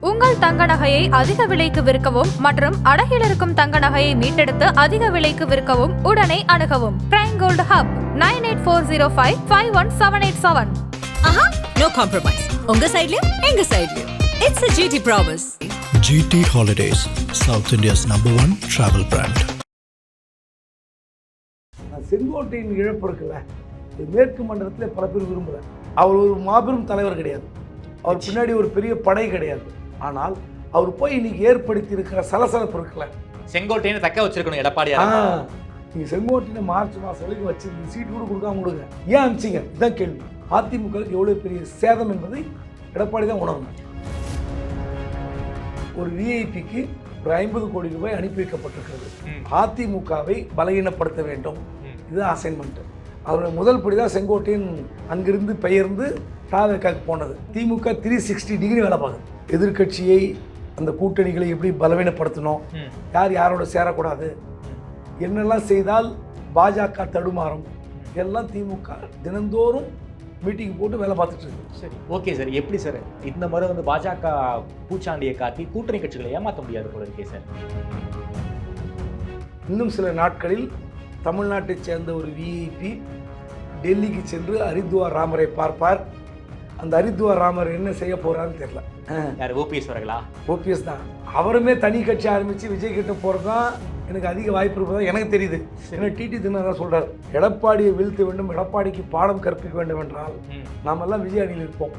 உங்கள் தங்க நகையை அதிக விலைக்கு விற்கவும் மற்றும் அடகில் இருக்கும் தங்க நகையை மீட்டெடுத்து அதிக விலைக்கு விற்கவும் உடனே அணுகவும் பிரைம் கோல்டு ஹப் 9840551787. ஆஹா, no compromise. உங்க சைடுலயும் எங்க சைடுலயும். It's a GT promise. GT Holidays, South India's #1 travel brand. செங்கோட்டையின் இழப்பு இருக்குல்ல, இது மேற்கு மண்டலத்தில் பல பேர் விரும்புகிற. அவர் ஒரு மாபெரும் தலைவர் கிடையாது, அவர் பின்னாடி ஒரு பெரிய படை கிடையாது. ஆனால் அவர் போய் இன்னைக்கு ஏற்படுத்தி இருக்கிற சலசலப்பு இருக்குல்ல, செங்கோட்டையை தக்க வச்சிருக்கணும் எடப்பாடியா. நீங்கள் செங்கோட்டையை மார்ச் மாதம் வரைக்கும் வச்சு சீட்டு கூட கொடுக்காம கொடுங்க, ஏன் அனுப்பிச்சிங்க? இதுதான் கேள்வி. அதிமுகவுக்கு எவ்வளோ பெரிய சேதம் என்பதை எடப்பாடி தான் உணரணும். ஒரு விஐபிக்கு ஒரு 50 கோடி ரூபாய் அனுப்பி வைக்கப்பட்டிருக்கிறது. அதிமுகவை பலகீனப்படுத்த வேண்டும், இதுதான் அசைன்மெண்ட். அவருடைய முதல் படி தான் செங்கோட்டையன் அங்கிருந்து பெயர்ந்து தாவேக்காக்கு போனது. திமுக 360 டிகிரி வேலை பார்க்குது. எதிர்கட்சியை, அந்த கூட்டணிகளை எப்படி பலவீனப்படுத்தணும், யார் யாரோட சேரக்கூடாது, என்னெல்லாம் செய்தால் பாஜக தடுமாறும், இதெல்லாம் திமுக தினந்தோறும் மீட்டிங் போட்டு வேலை பார்த்துட்டு இருக்கு. சரி, ஓகே சார். எப்படி சார் இந்த முறை வந்து பாஜக பூச்சாண்டியை காட்டி கூட்டணி கட்சிகளை ஏமாற்ற முடியாது போல இருக்கே சார்? இன்னும் சில நாட்களில் தமிழ்நாட்டைச் சேர்ந்த ஒரு விஐபி டெல்லிக்கு சென்று ஹரித்வார் ராமரை பார்ப்பார். அந்த ஹரித்வார் ராமர் என்ன செய்ய போகிறான்னு தெரியல. யார், ஓபிஎஸ் அவர்களா? ஓபிஎஸ் தான். அவருமே தனி கட்சி ஆரம்பித்து விஜய் கிட்ட போகிறது தான் எனக்கு அதிக வாய்ப்பு இருப்பதாக எனக்கு தெரியுது. ஏன்னா டிடி தினகரன் சொல்கிறார், எடப்பாடியை வீழ்த்த வேண்டும், எடப்பாடிக்கு பாடம் கற்பிக்க வேண்டும் என்றால் நாமெல்லாம் விஜய் அணியில் இருப்போம்.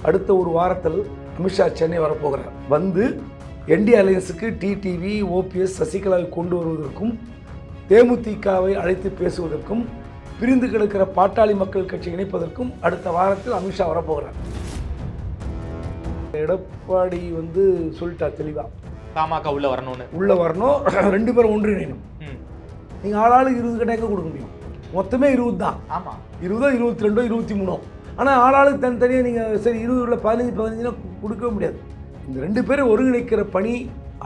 அடுத்த ஒரு வாரத்தில் அமித்ஷா சென்னை வரப்போகிறார். வந்து என்டி அலையன்ஸுக்கு டிடிவி, ஓபிஎஸ், சசிகலாவை கொண்டு வருவதற்கும், தேமுதிகவை அழைத்து பேசுவதற்கும், பிரிந்து கிடக்கிற பாட்டாளி மக்கள் கட்சி இணைப்பதற்கும் அடுத்த வாரத்தில் அமித்ஷா வரப்போகிறார். எடப்பாடி வந்து சொல்லிட்டா தெளிவாக, பாமக உள்ள வரணும்னு. உள்ளே வரணும், 2 பேரும் ஒன்றிணையணும். நீங்கள் ஆளாளுக்கு 20 கட்டாயம் கொடுக்க முடியும், மொத்தமே 20 தான். ஆமாம், 20, 22, 23. ஆனால் ஆளாளுக்கு தனித்தனியாக நீங்கள் சரி 20, 15 கொடுக்கவே முடியாது. இந்த 2 பேரும் ஒருங்கிணைக்கிற பணி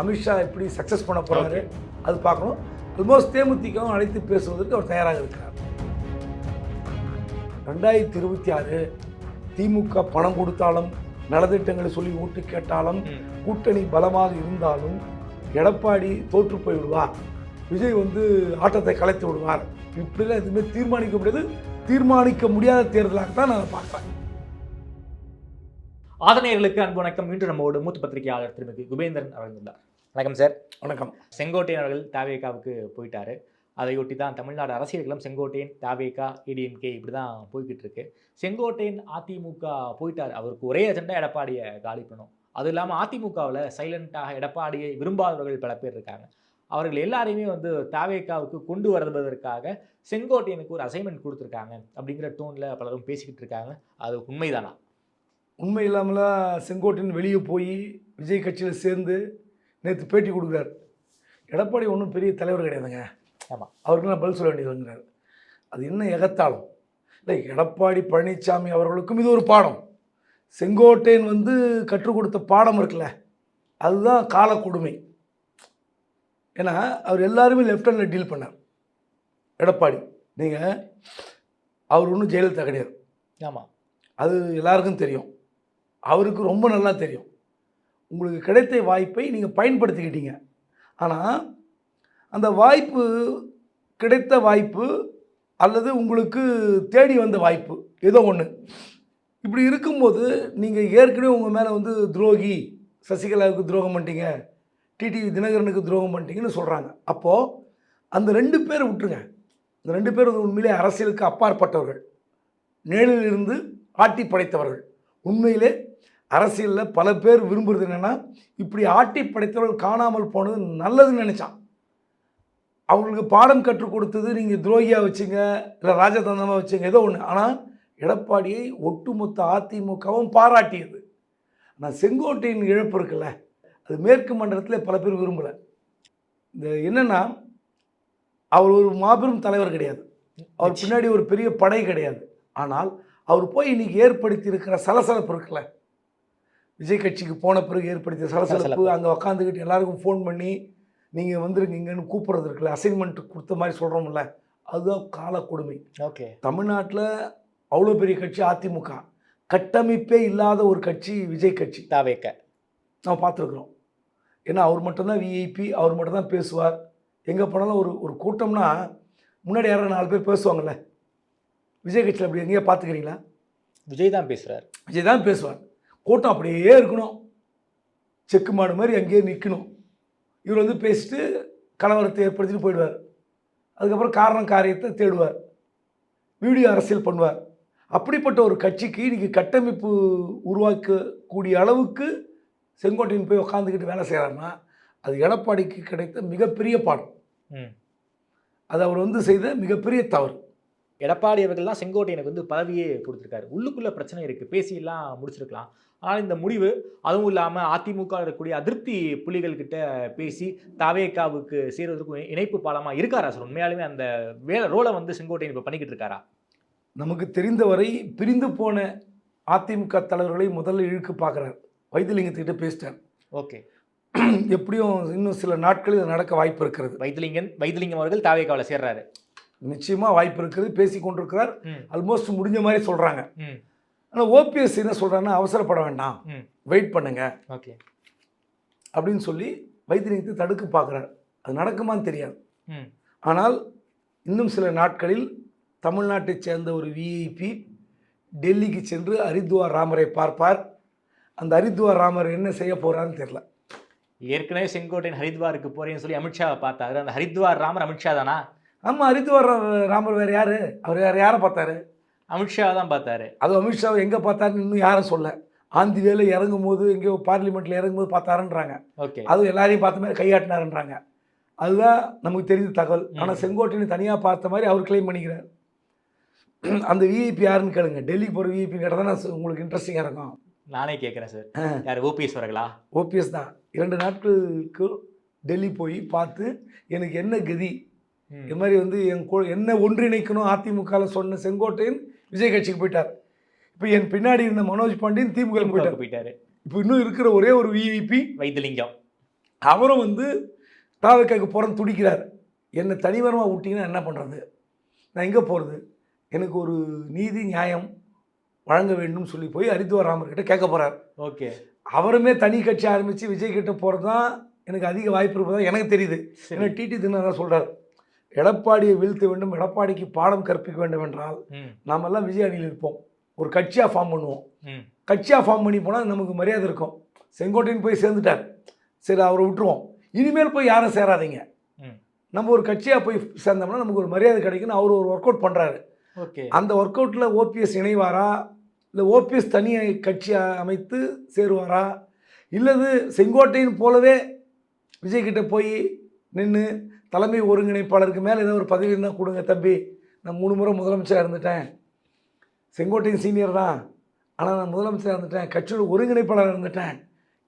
அமித்ஷா எப்படி சக்ஸஸ் பண்ண போகிறாரு அது பார்க்கணும். ஆல்மோஸ்ட் தேமுதிகவும் அழைத்து பேசுவதற்கு அவர் தயாராக இருக்கிறார். 2026 திமுக பணம் கொடுத்தாலும், நலத்திட்டங்களை சொல்லி ஓட்டு கேட்டாலும், கூட்டணி பலமாக இருந்தாலும் எடப்பாடி தோற்று போய் விடுவார், விஜய் வந்து ஆட்டத்தை கலைத்து விடுவார், இப்படிலாம் எதுவுமே தீர்மானிக்க முடியாது. தீர்மானிக்க முடியாத தேர்தலாக தான் நான் பார்க்குறேன். ஆதரணையர்களுக்கு அன்பு வணக்கம். இன்று நம்மோடு மூத்த பத்திரிகையாளர் திருமதி குபேந்திரன் அவர்கள் இருந்தார். வணக்கம் சார். வணக்கம். செங்கோட்டையன் அவர்கள் தாவேகாவுக்கு போயிட்டாரு. அதையொட்டி தான் தமிழ்நாடு அரசியல்களும் செங்கோட்டையன், தாவேகா, ஏடிஎம்கே இப்படி தான் போய்கிட்டு இருக்கு. செங்கோட்டையன் அதிமுக போயிட்டார், அவருக்கு ஒரே அஜெண்டா எடப்பாடியை காலி பண்ணும். அது இல்லாமல் அதிமுகவில் சைலண்ட்டாக எடப்பாடியை விரும்பாதவர்கள் பல பேர் இருக்காங்க. அவர்கள் எல்லாரையுமே வந்து தாவேகாவுக்கு கொண்டு வருவதற்காக செங்கோட்டையனுக்கு ஒரு அசைன்மெண்ட் கொடுத்துருக்காங்க அப்படிங்கிற டோனில் பலரும் பேசிக்கிட்டு இருக்காங்க. அது உண்மைதானா? உண்மை இல்லாமலாம் செங்கோட்டையன் வெளியே போய் விஜய் கட்சியில் சேர்ந்து நேற்று பேட்டி கொடுக்குறாரு. எடப்பாடி ஒன்றும் பெரிய தலைவர் கிடையாதுங்க. ஆமாம், அவருக்கு நான் பதில் சொல்ல வேண்டியதுங்கிறார். அது என்ன எகத்தாலும் இல்லை, எடப்பாடி பழனிசாமி அவர்களுக்கும் இது ஒரு பாடம். செங்கோட்டையன் வந்து கற்றுக் கொடுத்த பாடம் இருக்குல்ல, அதுதான் கால கொடுமை. ஏன்னா அவர் எல்லாருமே லெஃப்ட் ஹேண்டில் டீல் பண்ணார் எடப்பாடி. நீங்கள் அவர் ஒன்றும் ஜெயலலிதா கிடையாது. ஆமாம், அது எல்லாருக்கும் தெரியும், அவருக்கு ரொம்ப நல்லா தெரியும். உங்களுக்கு கிடைத்த வாய்ப்பை நீங்கள் பயன்படுத்திக்கிட்டீங்க. ஆனால் அந்த வாய்ப்பு கிடைத்த வாய்ப்பு அல்லது உங்களுக்கு தேடி வந்த வாய்ப்பு ஏதோ ஒன்று. இப்படி இருக்கும்போது நீங்கள் ஏற்கனவே உங்கள் மேலே வந்து துரோகி, சசிகலாவுக்கு துரோகம் பண்ணிட்டீங்க, டிடிவி தினகரனுக்கு துரோகம் பண்ணிட்டீங்கன்னு சொல்கிறாங்க. அப்போது அந்த 2 பேரை விட்டுருங்க. இந்த 2 பேர் வந்து உண்மையிலே அரசியலுக்கு அப்பாற்பட்டவர்கள், நேரில் இருந்து ஆட்டி படைத்தவர்கள். உண்மையிலே அரசியலில் பல பேர் விரும்புகிறது என்னென்னா, இப்படி ஆட்டி படைத்தவர்கள் காணாமல் போனது நல்லதுன்னு நினச்சான். அவங்களுக்கு பாடம் கற்றுக் கொடுத்தது நீங்கள் துரோகியாக வச்சுங்க, இல்லை ராஜதந்திரமாக வச்சுங்க, ஏதோ ஒன்று. ஆனால் எடப்பாடியை ஒட்டுமொத்த அதிமுகவும் பாராட்டியது. ஆனால் செங்கோட்டையின் இழப்பு இருக்குல்ல, அது மேற்கு மண்டலத்தில் பல பேர் விரும்பலை. இந்த என்னென்னா, அவர் ஒரு மாபெரும் தலைவர் கிடையாது, அவர் பின்னாடி ஒரு பெரிய படை கிடையாது. ஆனால் அவர் போய் இன்றைக்கி ஏற்படுத்தி இருக்கிற சலசலப்பு இருக்குல்ல, விஜய் கட்சிக்கு போன பிறகு ஏற்படுத்திய சலசலப்பு, அங்கே உக்காந்துக்கிட்டு எல்லாருக்கும் ஃபோன் பண்ணி நீங்கள் வந்துருக்கீங்கன்னு கூப்பிட்றது இருக்குல்ல, அசைன்மெண்ட் கொடுத்த மாதிரி சொல்கிறோம்ல, அதுதான் கால கொடுமை. ஓகே. தமிழ்நாட்டில் அவ்வளோ பெரிய கட்சி அதிமுக, கட்டமைப்பே இல்லாத ஒரு கட்சி விஜய் கட்சி. தாவேக்கா. நம்ம பார்த்துருக்குறோம். ஏன்னா அவர் மட்டும்தான் விஐபி, அவர் மட்டும்தான் பேசுவார். எங்கே போனாலும் ஒரு கூட்டம்னா முன்னாடி யாராவது 4 பேர் பேசுவாங்கள்ல, விஜய் கட்சியில் அப்படி எங்கேயா பார்த்துக்கிறீங்களா? விஜய் தான் பேசுகிறார். விஜய் தான் பேசுவார். கூட்டம் அப்படியே இருக்கணும், செக்கு மாடு மாதிரி அங்கேயே நிற்கணும். இவர் வந்து பேசிட்டு கலவரத்தை ஏற்படுத்திட்டு போயிடுவார். அதுக்கப்புறம் காரணம் காரியத்தை தேடுவார், வீடியோ அரசியல் பண்ணுவார். அப்படிப்பட்ட ஒரு கட்சிக்கு இன்றைக்கி கட்டமைப்பு உருவாக்கக்கூடிய அளவுக்கு செங்கோட்டையன் போய் உட்காந்துக்கிட்டு வேலை செய்கிறாருன்னா அது எடப்பாடிக்கு கிடைத்த மிகப்பெரிய பாடம். அது அவர் வந்து செய்த மிகப்பெரிய தவறு. எடப்பாடி அவர்கள்லாம் செங்கோட்டையனுக்கு வந்து பதவியே கொடுத்துருக்காரு. உள்ளுக்குள்ள பிரச்சனை இருக்குது, பேசியெல்லாம் முடிச்சிருக்கலாம். ஆனால் இந்த முடிவு, அதுவும் இல்லாமல் அதிமுக இருக்கக்கூடிய அதிருப்தி புலிகள் கிட்ட பேசி தாவேக்காவுக்கு சேருவதற்கு இணைப்பு பாலமாக இருக்காரா சார்? உண்மையாலுமே அந்த ரோலை வந்து செங்கோட்டையன் இப்போ பண்ணிக்கிட்டு இருக்காரா? நமக்கு தெரிந்தவரை பிரிந்து போன அதிமுக தலைவர்களை முதல்ல இழுக்கு பார்க்குறார். வைத்திலிங்கத்துக்கிட்ட பேசிட்டார். ஓகே, எப்படியும் இன்னும் சில நாட்களில் இது நடக்க வாய்ப்பு இருக்கிறது. வைத்திலிங்கம் அவர்கள் தாவேக்காவில் சேர்றாரு. நிச்சயமாக வாய்ப்பு இருக்கிறது, பேசி கொண்டிருக்கிறார். ஆல்மோஸ்ட் முடிஞ்ச மாதிரி சொல்கிறாங்க. ஆனால் ஓபிஎஸ் என்ன சொல்கிறாங்கன்னா, அவசரப்பட வேண்டாம், வெயிட் பண்ணுங்க ஓகே அப்படின்னு சொல்லி வைத்திலிங்கத்தை தடுக்க பார்க்குறார். அது நடக்குமான்னு தெரியாது. ஆனால் இன்னும் சில நாட்களில் தமிழ்நாட்டைச் சேர்ந்த ஒரு விஐபி டெல்லிக்கு சென்று ஹரித்வார் ராமரை பார்ப்பார். அந்த ஹரித்வார் ராமர் என்ன செய்ய போகிறான்னு தெரியல. ஏற்கனவே செங்கோட்டையன் ஹரித்வாருக்கு போறேன்னு சொல்லி அமித்ஷாவை பார்த்தாரு. அந்த ஹரித்வார் ராமர் அமித்ஷா தானா? ஆமாம், ஹரித்வார் ராமர் வேறு யார்? அவர் யாரை பார்த்தாரு? அமித்ஷா தான் பார்த்தாரு. அது அமித்ஷாவை எங்கே பார்த்தாருன்னு இன்னும் யாரும் சொல்ல. ஆந்தி வேலை இறங்கும் போது எங்கேயோ பார்லிமெண்ட்டில் இறங்கும்போது பார்த்தாருன்றாங்க. ஓகே, அதுவும் எல்லாரையும் பார்த்த மாதிரி கையாட்டினாருன்றாங்க. அதுதான் நமக்கு தெரிந்த தகவல். ஆனால் செங்கோட்டையன் தனியாக பார்த்த மாதிரி அவர் கிளைம் பண்ணிக்கிறார். அந்த விஐபி யாருன்னு கேளுங்க. டெல்லிக்கு போகிற விஐபி கேட்டால் தான் உங்களுக்கு இன்ட்ரெஸ்டிங்காக இருக்கும். நானே கேட்குறேன் சார், யார் ஓபிஎஸ் அவர்களா? ஓபிஎஸ் தான். 2 நாட்களுக்கு டெல்லி போய் பார்த்து எனக்கு என்ன கதி, இது மாதிரி வந்து என்ன ஒன்றிணைக்கணும் அதிமுகவில் சொன்ன செங்கோட்டையன் விஜய் கட்சிக்கு போயிட்டார். இப்போ என் பின்னாடி இருந்த மனோஜ் பாண்டியன் திமுக போயிட்டார். இப்போ இன்னும் இருக்கிற ஒரே ஒரு விஐபி வைத்திலிங்கம், அவரும் வந்து தாவேக்காவுக்கு போகிறன்னு துடிக்கிறார். என்னை தனிவரமாக விட்டிங்கன்னா என்ன பண்ணுறது, நான் எங்கே போகிறது, எனக்கு ஒரு நீதி நியாயம் வழங்க வேண்டும் சொல்லி போய் ஹரித்வார் ராமர்கிட்ட கேட்க போகிறார். ஓகே, அவருமே தனி கட்சி ஆரம்பித்து விஜய் கிட்ட போகிறது தான் எனக்கு அதிக வாய்ப்பு இருப்பதாக எனக்கு தெரியுது. ஏன்னா டிடி தினகரன் சொல்கிறார், எடப்பாடியை வீழ்த்த வேண்டும், எடப்பாடிக்கு பாடம் கற்பிக்க வேண்டும் என்றால் நாமெல்லாம் விஜய் அணியில் இருப்போம், ஒரு கட்சியாக ஃபார்ம் பண்ணுவோம். கட்சியாக ஃபார்ம் பண்ணி போனால் நமக்கு மரியாதை இருக்கும். செங்கோட்டையன் போய் சேர்ந்துட்டார், சரி அவரை விட்டுருவோம், இனிமேல் போய் யாரும் சேராதீங்க, நம்ம ஒரு கட்சியாக போய் சேர்ந்தோம்னா நமக்கு ஒரு மரியாதை கிடைக்குன்னு அவர் ஒரு ஒர்க் அவுட் பண்ணுறாரு. ஓகே, அந்த ஒர்க் அவுட்டில் ஓபிஎஸ் இணைவாரா, இல்லை ஓபிஎஸ் தனியாக கட்சியாக அமைத்து சேருவாரா, இல்லது செங்கோட்டையன் போலவே விஜய்கிட்ட போய் நின்று தலைமை ஒருங்கிணைப்பாளருக்கு மேலே ஏதோ ஒரு பதவி இருந்தால் கொடுங்க தம்பி, நான் 3 முறை முதலமைச்சராக இருந்துட்டேன், செங்கோட்டையன் சீனியர் தான், ஆனால் நான் முதலமைச்சராக இருந்துட்டேன், கட்சியோட ஒருங்கிணைப்பாளராக இருந்துட்டேன்,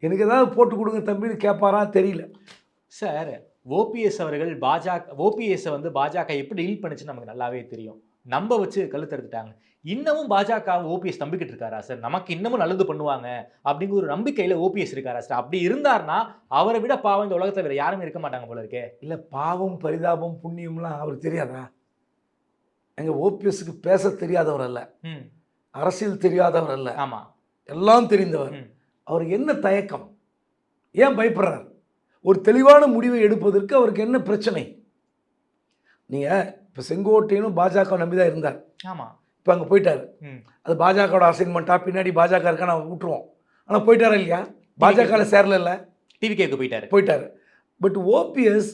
எனக்கு ஏதாவது போட்டு கொடுங்க தம்பின்னு கேட்பாரா தெரியல. சார், ஓபிஎஸ் அவர்கள் ஓபிஎஸ்ஸை வந்து பாஜக எப்படி டீல் பண்ணுச்சுன்னு நமக்கு நல்லாவே தெரியும். நம்ப வச்சு கழுத்தெடுத்துட்டாங்க. இன்னமும் பாஜக ஓபிஎஸ் நம்பிக்கிட்டு இருக்காரா சார்? நமக்கு இன்னமும் நல்லது பண்ணுவாங்க அப்படிங்கிற ஒரு நம்பிக்கையில் ஓபிஎஸ் இருக்காரா சார்? அப்படி இருந்தார்னா அவரை விட பாவம் இந்த உலகத்தில் வேறு யாருமே இருக்க மாட்டாங்க போல இருக்கே. இல்லை, பாவம் பரிதாபம் புண்ணியம்லாம் அவருக்கு தெரியாதா? எங்கள் ஓபிஎஸ்க்கு பேச தெரியாதவர் அல்ல, அரசியல் தெரியாதவர் அல்ல, ஆமாம், எல்லாம் தெரிந்தவர். அவருக்கு என்ன தயக்கம், ஏன் பயப்படுறார்? ஒரு தெளிவான முடிவை எடுப்பதற்கு அவருக்கு என்ன பிரச்சனை? நீங்கள் இப்போ செங்கோட்டையனும் பாஜக நம்பி தான் இருந்தார். ஆமாம், இப்போ அங்கே போயிட்டார். அது பாஜகவோட அசைன்மெண்ட்டாக பின்னாடி பாஜக இருக்கா நான் விட்டுருவோம். ஆனால் போயிட்டாரா இல்லையா? பாஜகவில் சேரல, டிவிகேக்கு போயிட்டார். பட் ஓபிஎஸ்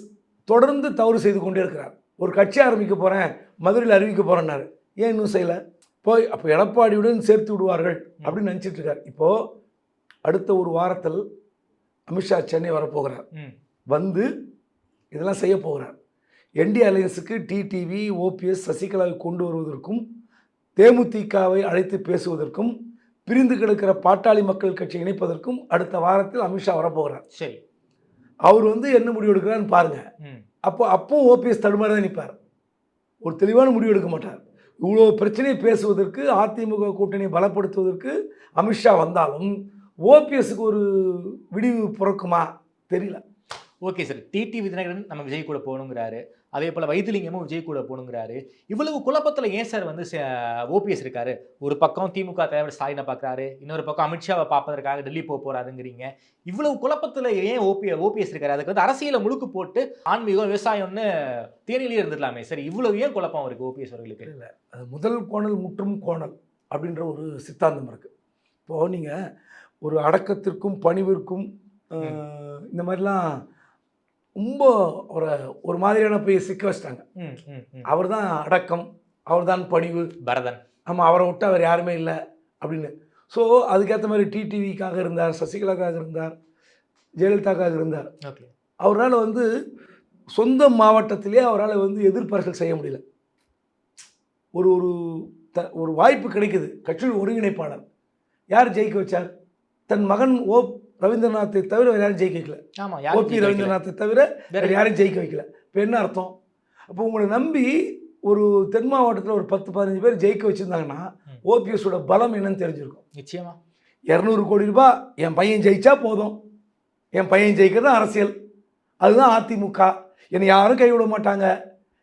தொடர்ந்து தவறு செய்து கொண்டே இருக்கிறார். ஒரு கட்சி ஆரம்பிக்க போகிறேன், மதுரையில் அறிவிக்க போகிறேன்னாரு, ஏன் இன்னும் செய்யலை? போய் அப்போ எடப்பாடியுடன் சேர்த்து விடுவார்கள் அப்படின்னு நினச்சிட்டு இருக்கார். இப்போது அடுத்த ஒரு வாரத்தில் அமித்ஷா சென்னை வரப்போகிறார். வந்து இதெல்லாம் செய்ய போகிறார். என்டி அலையன்ஸுக்கு டிடிவி, ஓபிஎஸ், சசிகலாவை கொண்டு வருவதற்கும், தேமுதிகவை அழைத்து பேசுவதற்கும், பிரிந்து கிடக்கிற பாட்டாளி மக்கள் கட்சி இணைப்பதற்கும் அடுத்த வாரத்தில் அமித்ஷா வரப்போகிறார். சரி, அவர் வந்து என்ன முடிவு எடுக்கிறான்னு பாருங்க. அப்போ ஓபிஎஸ் தடுமாறி தான் நிற்பார், ஒரு தெளிவான முடிவு எடுக்க மாட்டார். இவ்வளோ பிரச்சனையை பேசுவதற்கு, அதிமுக கூட்டணியை பலப்படுத்துவதற்கு அமித்ஷா வந்தாலும் ஓபிஎஸ்க்கு ஒரு விடிவு பிறக்குமா தெரியல. ஓகே சார், டிடிவி தினகரன் நம்ம விஜய் கூட போகணுங்கிறாரு. அதே போல் வைத்திலிங்கமும் விஜய் கூட போகணுங்கிறாரு. இவ்வளவு குழப்பத்தில் ஏன் சார் வந்து ஓபிஎஸ் இருக்காரு? ஒரு பக்கம் திமுக தலைவர் ஸ்டாலினை பார்க்குறாரு, இன்னொரு பக்கம் அமித்ஷாவை பார்ப்பதற்காக டெல்லி போகிறாருங்கிறீங்க. இவ்வளவு குழப்பத்தில் ஏன் ஓபிஎஸ் இருக்காரு? அதுக்கு வந்து அரசியலை முழுக்கு போட்டு ஆன்மீகம் விவசாயம்னு தேனிலேயே இருந்துடலாமே சார். இவ்வளவு ஏன் குழப்பம் இருக்கு ஓபிஎஸ் அவர்களுக்கு? இல்லை, அது முதல் கோணல் முற்றும் கோணல் அப்படின்ற ஒரு சித்தாந்தம் இருக்குது. இப்போது நீங்கள் ஒரு அடக்கத்திற்கும் பணிவிற்கும் இந்த மாதிரிலாம் ரொம்ப ஒரு மாதிரியான போய் சிக்க வச்சிட்டாங்க. அவர் தான் அடக்கம், அவர் தான் பணிவு, பரதன். ஆமாம், அவரை விட்டு அவர் யாருமே இல்லை அப்படின்னு. ஸோ அதுக்கேற்ற மாதிரி டிடிவிக்காக இருந்தார், சசிகலாக்காக இருந்தார், ஜெயலலிதாக்காக இருந்தார். ஓகே. அவரால் வந்து சொந்த மாவட்டத்திலே அவரால் வந்து எதிர்ப்பரசல் செய்ய முடியல. ஒரு ஒரு ஒரு வாய்ப்பு கிடைக்குது. கட்சியின் ஒருங்கிணைப்பாளர் யார் ஜெயிக்க வச்சார்? தன் மகன் ரவீந்திரநாத்தை தவிர வேறு யாரும் ஜெயிக்க வைக்கல. ஓபி ரவீந்திரநாத்தை தவிர வேறு யாரும் ஜெயிக்க வைக்கல. இப்போ என்ன அர்த்தம்? அப்போ உங்களை நம்பி ஒரு தென் மாவட்டத்தில் ஒரு 10-15 பேர் ஜெயிக்க வச்சுருந்தாங்கன்னா ஓபிஎஸோட பலம் என்னன்னு தெரிஞ்சிருக்கும். நிச்சயமா 200 கோடி ரூபாய் என் பையன் ஜெயிச்சா போதும், என் பையன் ஜெயிக்கிறது அரசியல், அதுதான் அதிமுக, என்னை யாரும் கைவிட மாட்டாங்க,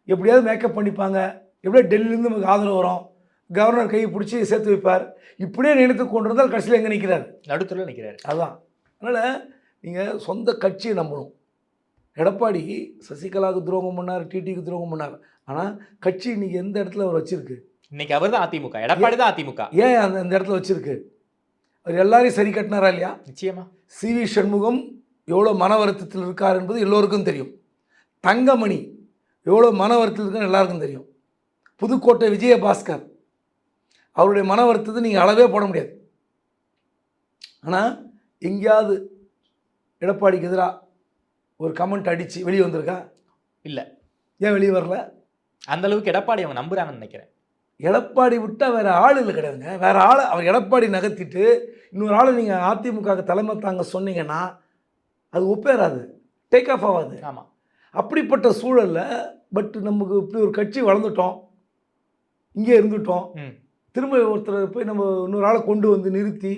எப்படியாவது மேக்கப் பண்ணிப்பாங்க, எப்படியோ டெல்லியிலேருந்து நமக்கு ஆதரவு வரும், கவர்னர் கையை பிடிச்சி சேர்த்து வைப்பார், இப்படியே நினைத்து கொண்டு இருந்தால் கடைசியில் எங்கே நிற்கிறார்? நடுத்தரில் நிற்கிறார். அதுதான். அதனால் நீங்கள் சொந்த கட்சியை நம்பணும். எடப்பாடி சசிகலாவுக்கு துரோகம் பண்ணார், டிடிக்கு துரோகம் பண்ணார். ஆனால் கட்சி இன்னைக்கு எந்த இடத்துல அவர் வச்சிருக்கு? இன்னைக்கு அவர் தான் அதிமுக, எடப்பாடி தான் அதிமுக. ஏன் அந்த இடத்துல வச்சிருக்கு? அவர் எல்லாரையும் சரி கட்டினாரா இல்லையா? நிச்சயமா. சிவி சண்முகம் எவ்வளோ மன வருத்தத்தில் இருக்கார் என்பது எல்லோருக்கும் தெரியும். தங்கமணி எவ்வளோ மன வருத்தத்தில் இருக்குன்னு எல்லாருக்கும் தெரியும். புதுக்கோட்டை விஜயபாஸ்கர் அவருடைய மன வருத்தத்தை நீங்கள் அளவே போட முடியாது. ஆனால் எங்கேயாவது எடப்பாடிக்கு எதிராக ஒரு கமெண்ட் அடித்து வெளியே வந்திருக்கா? இல்லை. ஏன் வெளியே வரல? அந்த அளவுக்கு எடப்பாடி அவங்க நம்புறாங்கன்னு நினைக்கிறேன். எடப்பாடி விட்டால் வேறு ஆள் இல்லை, கிடையாதுங்க. வேறு ஆளை அவர் எடப்பாடி நகர்த்திட்டு இன்னொரு ஆளை நீங்கள் அதிமுக தலைமை தாங்க சொன்னீங்கன்னா அது ஒப்பேறாது, டேக் ஆஃப் ஆகாது. ஆமாம். அப்படிப்பட்ட சூழலில் பட் நமக்கு இப்படி ஒரு கட்சி வளர்ந்துட்டோம், இங்கே இருந்துட்டோம், திரும்ப ஒருத்தர் போய் நம்ம இன்னொரு ஆளை கொண்டு வந்து நிறுத்தி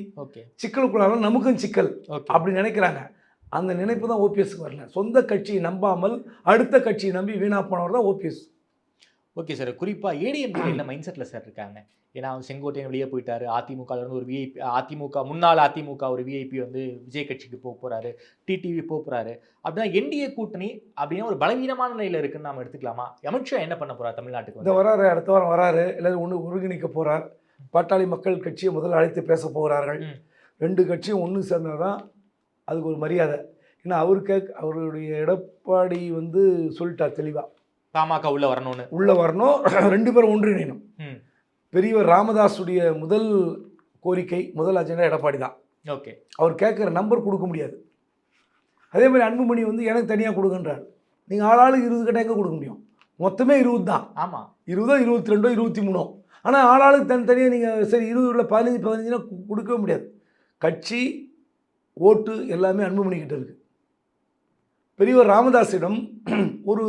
சிக்கலுக்குள்ளால நமக்கும் சிக்கல் அப்படி நினைக்கிறாங்க. அந்த நினைப்பு தான் ஓபிஎஸ்க்கு வரல. சொந்த கட்சியை நம்பாமல் அடுத்த கட்சியை நம்பி வீணா போனவர் தான் ஓபிஎஸ். Okay sir. குறிப்பாக ஏடிஎம்கே என்ன மைண்ட் செட்டில் சார் இருக்காங்க? ஏன்னா செங்கோட்டையன் வெளியே போயிட்டாரு, அதிமுகலேருந்து ஒரு விஐபி, முன்னாள் அதிமுக ஒரு விஐபி வந்து விஜய் கட்சிக்கு போகிறாரு, டிடிவி போகிறாரு. அப்படின்னா என்டிஏ கூட்டணி அப்படின்னா ஒரு பலவீனமான நிலையில் இருக்குன்னு நாம் எடுத்துக்கலாமா? அமித்ஷா என்ன பண்ண போகிறார் தமிழ்நாட்டுக்கு? இந்த வராரு, அடுத்த வாரம் வராரு, எல்லாரும் ஒன்று ஒருங்கிணைக்க போகிறார். பாட்டாளி மக்கள் கட்சியை முதல்ல அழைத்து பேச போகிறார்கள். 2 கட்சியும் ஒன்று சேர்ந்தால் தான் அதுக்கு ஒரு மரியாதை. ஏன்னா அவருடைய எடப்பாடி வந்து சொல்லிட்டார் தெளிவாக, பாமக உள்ளே வரணும், 2 பேரும் ஒன்றிணையணும். பெரியவர் ராமதாஸுடைய முதல் கோரிக்கை, முதல் அஜெண்டா எடப்பாடி தான். ஓகே. அவர் கேட்குற நம்பர் கொடுக்க முடியாது. அதே மாதிரி அன்புமணி வந்து எனக்கு தனியாக கொடுக்குன்றார். நீங்கள் ஆளாளுக்கு 20 கட்ட எங்கே கொடுக்க முடியும்? மொத்தமே 20 தான். ஆமாம், 20, 22, 23. ஆனால் ஆளாளுக்கு தனித்தனியாக நீங்கள் சரி 20 15 கொடுக்கவே முடியாது. கட்சி ஓட்டு எல்லாமே அன்புமணி கிட்ட இருக்குது. பெரியவர் ராமதாஸிடம் ஒரு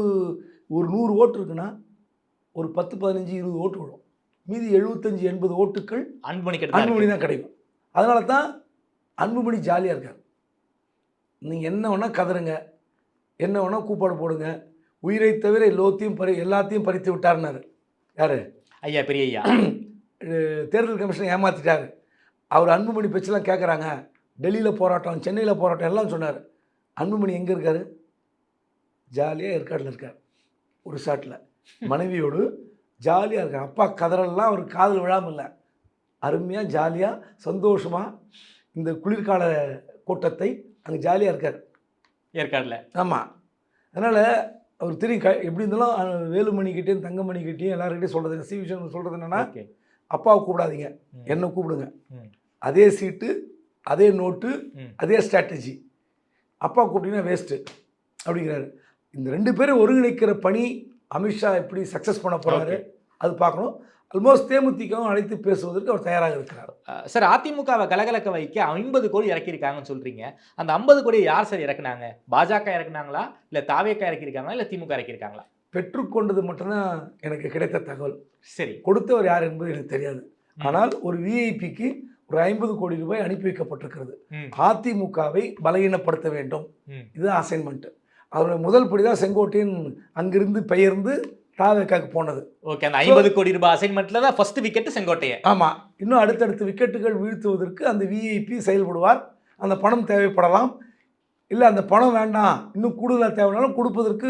100 ஓட்டு இருக்குன்னா ஒரு 10, 15, 20 ஓட்டு விடும். மீதி 75, 80 ஓட்டுக்கள் அன்புமணி தான் கிடைக்கும். அதனால தான் அன்புமணி ஜாலியாக இருக்கார். நீங்கள் என்ன வேணால் கதறுங்க, என்ன வேணால் கூப்பாடு போடுங்க, உயிரை தவிர எல்லாத்தையும் பறித்து விட்டார்னாரு. யார்? ஐயா, பெரிய ஐயா. தேர்தல் கமிஷனை ஏமாற்றிட்டார். அவர் அன்புமணி பேச்செல்லாம் கேட்குறாங்க. டெல்லியில் போராட்டம், சென்னையில் போராட்டம் எல்லாம் சொன்னார். அன்புமணி எங்கே இருக்கார்? ஜாலியாக ஏற்காடில் இருக்கார். ஒரு ஷாட்டில் மனைவியோடு ஜாலியாக இருக்கார். அப்பா கதறெல்லாம் அவர் காதல் விழாமல் இல்லை, அருமையாக ஜாலியாக சந்தோஷமாக இந்த குளிர்கால கூட்டத்தை அங்கே ஜாலியாக இருக்கார் ஏற்காடில். ஆமாம். அதனால் அவர் தெரியும் எப்படி இருந்தாலும் வேலுமணிக்கிட்டேயும் தங்கமணிக்கிட்டேயும் எல்லாருக்கிட்டையும் சொல்கிறது, சி விஷயம் சொல்கிறது என்னென்னா, அப்பாவை கூப்பிடாதீங்க, என்னை கூப்பிடுங்க. அதே சீட்டு, அதே நோட்டு, அதே ஸ்ட்ராட்டஜி. அப்பா கூப்பிட்டீங்கன்னா வேஸ்ட்டு அப்படிங்கிறாரு. இந்த 2 பேரும் ஒருங்கிணைக்கிற பணி அமித்ஷா எப்படி சக்ஸஸ் பண்ண போகிறாரு அது பார்க்கணும். ஆல்மோஸ்ட் தேமுதிகவும் அழைத்து பேசுவதற்கு அவர் தயாராக இருக்கிறார். சார், அதிமுகவை கலகலக்க வைக்க 50 கோடி இறக்கியிருக்காங்கன்னு சொல்கிறீங்க. அந்த 50 கோடி யார் சார் இறக்குனாங்க? பாஜக இறக்குனாங்களா, இல்லை தாவேக்கா இறக்கியிருக்காங்களா, இல்லை திமுக இறக்கியிருக்காங்களா? பெற்றுக்கொண்டது மட்டும்தான் எனக்கு கிடைத்த தகவல். சரி, கொடுத்தவர் யார் என்பது எனக்கு தெரியாது. ஆனால் ஒரு விஐபிக்கு ஒரு 50 கோடி ரூபாய் அனுப்பி வைக்கப்பட்டிருக்கிறது. அதிமுகவை பலகீனப்படுத்த வேண்டும், இதுதான் அசைன்மெண்ட். அதனுடைய முதல் படி தான் செங்கோட்டையன் அங்கிருந்து பெயர்ந்து தாவேக்காக்கு போனது. ஓகே, அந்த 50 கோடி ரூபாய் அசைன்மெண்ட்ல தான் ஃபர்ஸ்ட் விக்கெட் செங்கோட்டையன். ஆமாம், இன்னும் அடுத்தடுத்த விக்கெட்டுகள் வீழ்த்துவதற்கு அந்த விஐபி செயல்படுவார். அந்த பணம் தேவைப்படலாம், இல்லை அந்த பணம் வேண்டாம் இன்னும் கூடுதலாக தேவைனாலும் கொடுப்பதற்கு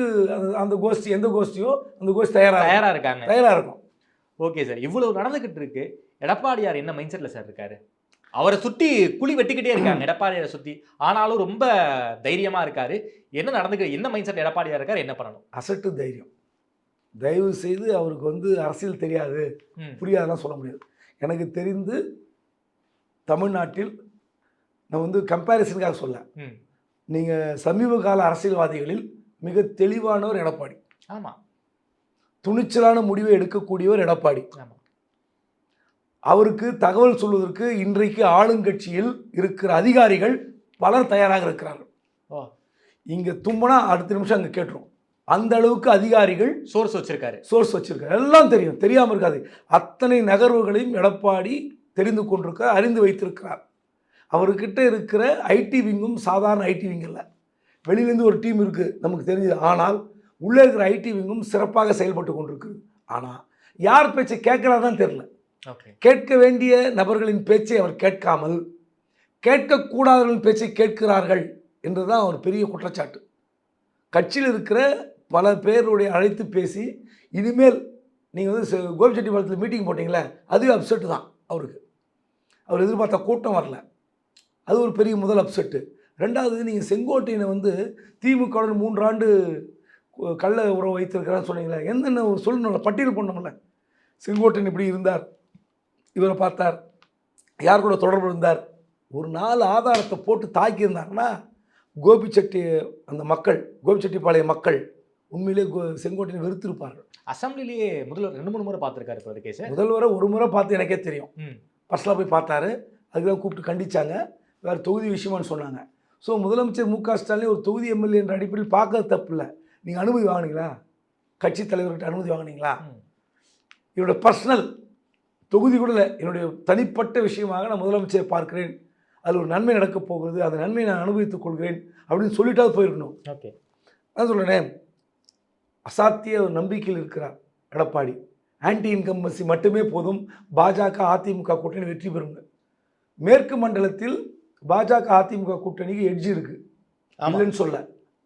அந்த கோஷ்டி எந்த கோஷ்டியோ அந்த கோஷ்டி தயாரா இருக்காங்க, தயாராக இருக்கும். ஓகே சார், இவ்வளவு நடந்துகிட்டு இருக்கு. எடப்பாடியார் என்ன மைண்ட் செட்ல சார் இருக்காரு? அவரை சுற்றி குழி வெட்டிக்கிட்டே இருக்காங்க எடப்பாடியாரை சுற்றி, ஆனாலும் ரொம்ப தைரியமா இருக்காரு. என்ன நடந்துக்கு, என்ன மைண்ட் செட் எடப்பாடியார் இருக்காரு, என்ன பண்ணணும்? அசட்டு தைரியம். தயவு செய்து அவருக்கு அரசியல் தெரியாது புரியாதெல்லாம் சொல்ல முடியாது. எனக்கு தெரிந்து தமிழ்நாட்டில் நான் கம்பேரிசனுக்காக சொல்ல, நீங்கள் சமீப கால அரசியல்வாதிகளில் மிக தெளிவானவர் எடப்பாடி. ஆமாம், துணிச்சலான முடிவை எடுக்கக்கூடியவர் எடப்பாடி. ஆமாம், அவருக்கு தகவல் சொல்வதற்கு இன்றைக்கு ஆளுங்கட்சியில் இருக்கிற அதிகாரிகள் பலர் தயாராக இருக்கிறார்கள். இங்கே தும்பனா அடுத்த நிமிஷம் அங்கே கேட்டுரும். அந்த அளவுக்கு அதிகாரிகள் சோர்ஸ் வச்சிருக்காரு. எல்லாம் தெரியும், தெரியாமல் இருக்காது. அத்தனை நகர்வுகளையும் எடப்பாடி தெரிந்து கொண்டிருக்கார், அறிந்து வைத்திருக்கிறார். அவர்கிட்ட இருக்கிற ஐடி விங்கும் சாதாரண ஐடி விங் இல்லை. வெளியிலேருந்து ஒரு டீம் இருக்குது நமக்கு தெரிஞ்சது, ஆனால் உள்ளே இருக்கிற ஐடி விங்கும் சிறப்பாக செயல்பட்டு கொண்டிருக்குது. ஆனால் யார் பேச்சை கேட்குறாதான் தெரில. கேட்க வேண்டிய நபர்களின் பேச்சை அவர் கேட்காமல் கேட்கக்கூடாதவர்களின் பேச்சை கேட்கிறார்கள் என்றுதான் ஒரு பெரிய குற்றச்சாட்டு. கட்சியில் இருக்கிற பல பேருடைய அழைத்து பேசி, இனிமேல் நீங்கள் கோபிச்செட்டிப்பாளையத்தில் மீட்டிங் போட்டிங்களே அதுவே அப்செட்டு தான் அவருக்கு. அவர் எதிர்பார்த்த கூட்டம் வரல, அது ஒரு பெரிய முதல் அப்செட்டு. ரெண்டாவது, நீங்கள் செங்கோட்டையனை திமுகவுடன் 3 ஆண்டு கள்ள உறவு வைத்திருக்கிறான்னு சொன்னீங்களே, என்னென்ன ஒரு சொல்லணும்ல, பட்டியல் பண்ணணும்ல. செங்கோட்டையன் இப்படி இருந்தார், இவரை பார்த்தார், யார் கூட தொடர்பு இருந்தார், ஒரு 4 ஆதாரத்தை போட்டு தாக்கியிருந்தாங்கன்னா கோபிச்செட்டி அந்த மக்கள், கோபிச்செட்டிப்பாளைய மக்கள் உண்மையிலே செங்கோட்டையனை வெறுத்திருப்பார்கள். அசம்பிளிலேயே முதல்வர் 2-3 முறை பார்த்துருக்காரு. முதல்வரை ஒரு முறை பார்த்து எனக்கே தெரியும், பர்சனலாக போய் பார்த்தாரு. அதுதான் கூப்பிட்டு கண்டிச்சாங்க, வேறு தொகுதி விஷயமானு சொன்னாங்க. ஸோ முதலமைச்சர் மு க ஸ்டாலின் ஒரு தொகுதி எம்எல்ஏ என்ற அடிப்படையில் பார்க்கறது தப்பு இல்லை. நீங்கள் அனுமதி வாங்கினீங்களா, கட்சி தலைவர்கிட்ட அனுமதி வாங்கினீங்களா? என்னோடய பர்சனல் தொகுதி கூட இல்லை, என்னுடைய தனிப்பட்ட விஷயமாக நான் முதலமைச்சரை பார்க்கிறேன், அதில் ஒரு நன்மை நடக்கப் போகிறது, அந்த நன்மையை நான் அனுபவித்துக் கொள்கிறேன் அப்படின்னு சொல்லிட்டாவது போயிருக்கணும். ஓகே, அதான் சொல்கிறேன், அசாத்திய ஒரு நம்பிக்கையில் இருக்கிறார் எடப்பாடி. ஆன்டி இன்கம்பன்சி மட்டுமே போதும், பாஜக அதிமுக கூட்டணி வெற்றி பெறுங்க. மேற்கு மண்டலத்தில் பாஜக அதிமுக கூட்டணிக்கு எட்ஜ் இருக்குது, இல்லைன்னு சொல்ல.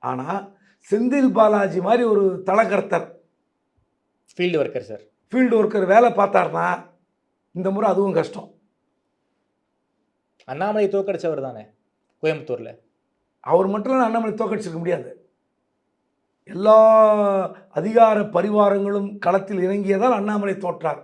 ஆனால் செந்தில் பாலாஜி மாதிரி ஒரு தலகர்த்தர், ஃபீல்டு ஒர்க்கர் வேலை பார்த்தார்னா இந்த முறை அதுவும் கஷ்டம். அண்ணாமலை தோக்கடிச்சவர் தானே கோயம்புத்தூரில். அவர் மட்டும் இல்லை, அண்ணாமலை தோக்கடிச்சிருக்க முடியாது. எல்லா அதிகார பரிவாரங்களும் களத்தில் இறங்கியதால் அண்ணாமலை தோற்றார்.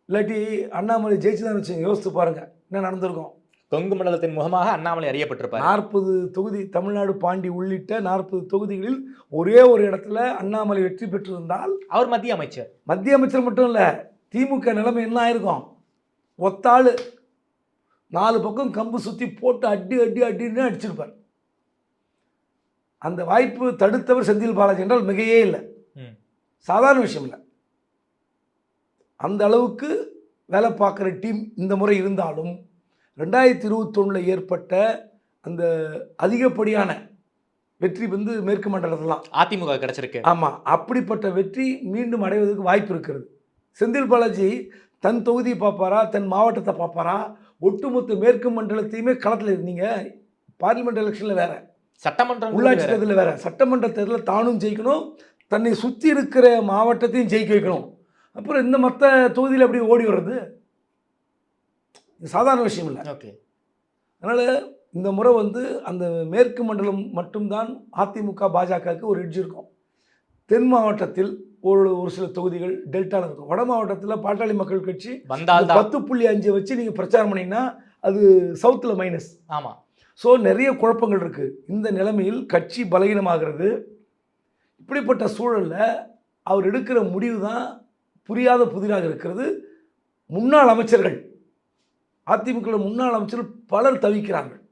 இல்லாட்டி அண்ணாமலை ஜெயிச்சுதான் வச்சு யோசித்து பாருங்கள் என்ன நடந்திருக்கும். கொங்கு மண்டலத்தின் முகமாக அண்ணாமலை அறியப்பட்டிருப்பார். 40 தொகுதி, தமிழ்நாடு பாண்டி உள்ளிட்ட 40 தொகுதிகளில் ஒரே ஒரு இடத்துல அண்ணாமலை வெற்றி பெற்றிருந்தால் அவர் மத்திய அமைச்சர் மட்டும் இல்லை, திமுக நிலைமை என்ன ஆயிருக்கும்? ஒத்தாள் 4 பக்கம் கம்பு சுற்றி போட்டு அடின்னு அடிச்சிருப்பார். அந்த வாய்ப்பு தடுத்தவர் செந்தில் பாலாஜி என்றால் மிகையே இல்லை, சாதாரண விஷயம் இல்லை. அந்த அளவுக்கு வேலை பார்க்குற டீம் இந்த முறை இருந்தாலும் 2021 ஏற்பட்ட அந்த அதிகப்படியான வெற்றி மேற்கு மண்டலத்திலாம் அதிமுக கிடைச்சிருக்கு. ஆமாம், அப்படிப்பட்ட வெற்றி மீண்டும் அடைவதற்கு வாய்ப்பு இருக்கிறது. செந்தில் பாலாஜி தன் தொகுதியை பார்ப்பாரா, தன் மாவட்டத்தை பார்ப்பாரா, ஒட்டுமொத்த மேற்கு மண்டலத்தையுமே களத்தில் இருந்தீங்க. பார்லிமெண்ட் எலெக்ஷனில் வேறு, சட்டமன்றம் உள்ளாட்சி தேர்தலில் வேறு. சட்டமன்ற தேர்தலில் தானும் ஜெயிக்கணும், தன்னை சுற்றி இருக்கிற மாவட்டத்தையும் ஜெயிக்க வைக்கணும். அப்புறம் இந்த மற்ற தொகுதியில் அப்படி ஓடி வர்றது சாதாரண விஷயம் இல்லை. ஓகே, அதனால் இந்த முறை அந்த மேற்கு மண்டலம் மட்டும்தான் அதிமுக பாஜகவுக்கு ஒரு எட்ஜ் இருக்கும். தென் மாவட்டத்தில் ஒரு சில தொகுதிகள் டெல்டாவில் இருக்கும். வட மாவட்டத்தில் பாட்டாளி மக்கள் கட்சி 10.5 வச்சு நீங்கள் பிரச்சாரம் பண்ணிங்கன்னா அது சவுத்தில் மைனஸ். ஆமாம். ஸோ நிறைய குழப்பங்கள் இருக்குது. இந்த நிலைமையில் கட்சி பலகீனமாகிறது. இப்படிப்பட்ட சூழலில் அவர் எடுக்கிற முடிவு தான் புரியாத புதிராக இருக்கிறது. முன்னாள் அமைச்சர்கள், அதிமுக முன்னாள் அமைச்சர்கள் பலர் தவிக்கிறார்கள்.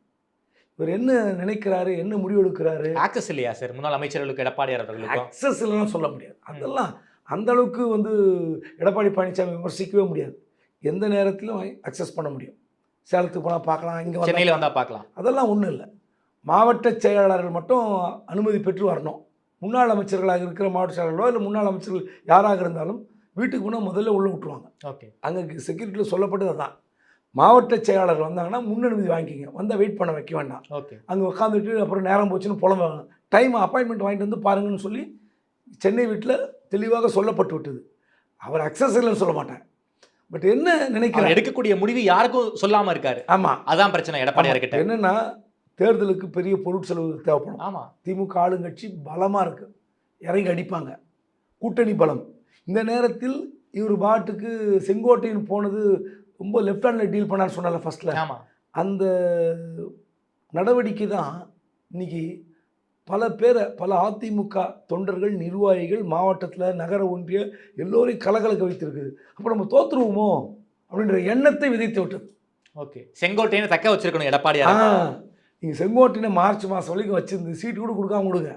இவர் என்ன நினைக்கிறாரு, என்ன முடிவு எடுக்கிறாரு? ஆக்சஸ் இல்லையா சார் முன்னாள் அமைச்சர்களுக்கு, எடப்பாடியார் அவர்களுக்கு? ஆக்சஸ் இல்லைன்னு சொல்ல முடியாது. அதெல்லாம் அந்த அளவுக்கு எடப்பாடி பழனிசாமி விமர்சிக்கவே முடியாது. எந்த நேரத்திலும் அக்சஸ் பண்ண முடியும். சேலத்துக்கு போனால் பார்க்கலாம், இங்கே சென்னையில் வந்தால் பார்க்கலாம், அதெல்லாம் ஒன்றும் இல்லை. மாவட்ட செயலாளர்கள் மட்டும் அனுமதி பெற்று வரணும். முன்னாள் அமைச்சர்களாக இருக்கிற மாவட்ட செயலாளர்களோ இல்லை முன்னாள் அமைச்சர்கள் யாராக இருந்தாலும் வீட்டுக்கு போனால் முதல்ல உள்ளே விட்டுருவாங்க. ஓகே. அங்கே செக்யூரிட்டியில் சொல்லப்பட்டது தான், மாவட்ட செயலாளர் வந்தாங்கன்னா முன்னனுமதி வாங்கிக்கிங்க, வந்தால் வெயிட் பண்ண வைக்க வேண்டாம். ஓகே. அங்கே உட்காந்துட்டு அப்புறம் நேரம் போச்சுன்னு புலம்புவாங்க. டைம் அப்பாயின்மெண்ட் வாங்கிட்டு வந்து பாருங்கன்னு சொல்லி சென்னை வீட்டில் தெளிவாக சொல்லப்பட்டு விட்டது. அவர் அக்சஸ் இல்லைன்னு சொல்ல மாட்டேன், பட் என்ன நினைக்கிறேன், எடுக்கக்கூடிய முடிவு யாருக்கும் சொல்லாமல் இருக்காரு. ஆமாம், அதான் பிரச்சனை எடப்பாடியார் கிட்ட. என்னென்னா தேர்தலுக்கு பெரிய பொருட்செலவு தேவைப்படும். ஆமாம். திமுக ஆளுங்கட்சி பலமாக இருக்குது, இறங்கி அடிப்பாங்க, கூட்டணி பலம். இந்த நேரத்தில் இவர் பாட்டுக்கு செங்கோட்டையன் போனது ரொம்ப லெஃப்ட் ஹேண்டில் டீல் பண்ணான்னு சொன்னால ஃபர்ஸ்ட்டில், ஆமாம். அந்த நடவடிக்கை தான் இன்னைக்கு பல பேரை, பல அதிமுக தொண்டர்கள், நிர்வாகிகள், மாவட்டத்தில் நகர ஒன்றிய எல்லோரையும் கலகலக்க வைத்திருக்குது. அப்போ நம்ம தோற்றுருவோமோ அப்படின்ற எண்ணத்தை விதைத்து விட்டது. ஓகே. செங்கோட்டையனை தக்க வச்சிருக்கணும் எடப்பாடியார். நீங்கள் செங்கோட்டையனை மார்ச் மாதம் வரைக்கும் வச்சிருந்து சீட்டு கூட கொடுக்காம கொடுங்க,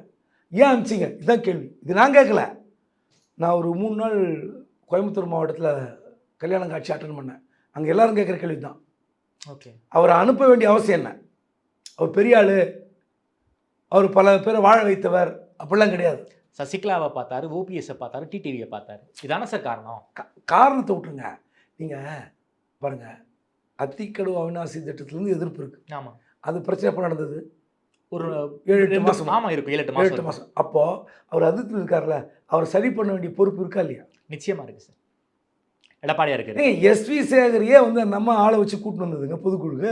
ஏன் அனுப்பிச்சிங்க? இதுதான் கேள்வி. இது நான் கேட்கல. நான் ஒரு 3 நாள் கோயம்புத்தூர் மாவட்டத்தில் கல்யாண காட்சி அட்டன் பண்ணேன். அங்கே எல்லாரும் கேட்குற கேள்வி தான். ஓகே. அவரை அனுப்ப வேண்டிய அவசியம் என்ன? அவர் பெரிய ஆள், அவர் பல பேரை வாழ வைத்தவர், அப்படிலாம் கிடையாது. சசிகலாவை பார்த்தாரு, ஓபிஎஸ்ஸை பார்த்தாரு, டிடிவியை பார்த்தாரு. இதான சார் காரணம்? காரணத்தை விட்டுருங்க. நீங்கள் பாருங்கள், அத்திக்கடவு அவிநாசி திட்டத்திலேருந்து எதிர்ப்பு இருக்குது. ஆமாம். அது பிரச்சனை எப்போ நடந்தது? ஒரு 7-8 மாதம். ஆமாம், இருக்கும். 7-8 மாதம். அப்போது அவர் அதிர்த்தில் இருக்கார்ல, அவர் சரி பண்ண வேண்டிய பொறுப்பு இருக்கா இல்லையா? நிச்சயமாக இருக்குது சார். எடப்பாடியார் இருக்கு. எஸ்வி சேகரையே வந்து நம்ம ஆளை வச்சு கூட்டிட்டு வந்ததுங்க பொதுக்குழுக்கு.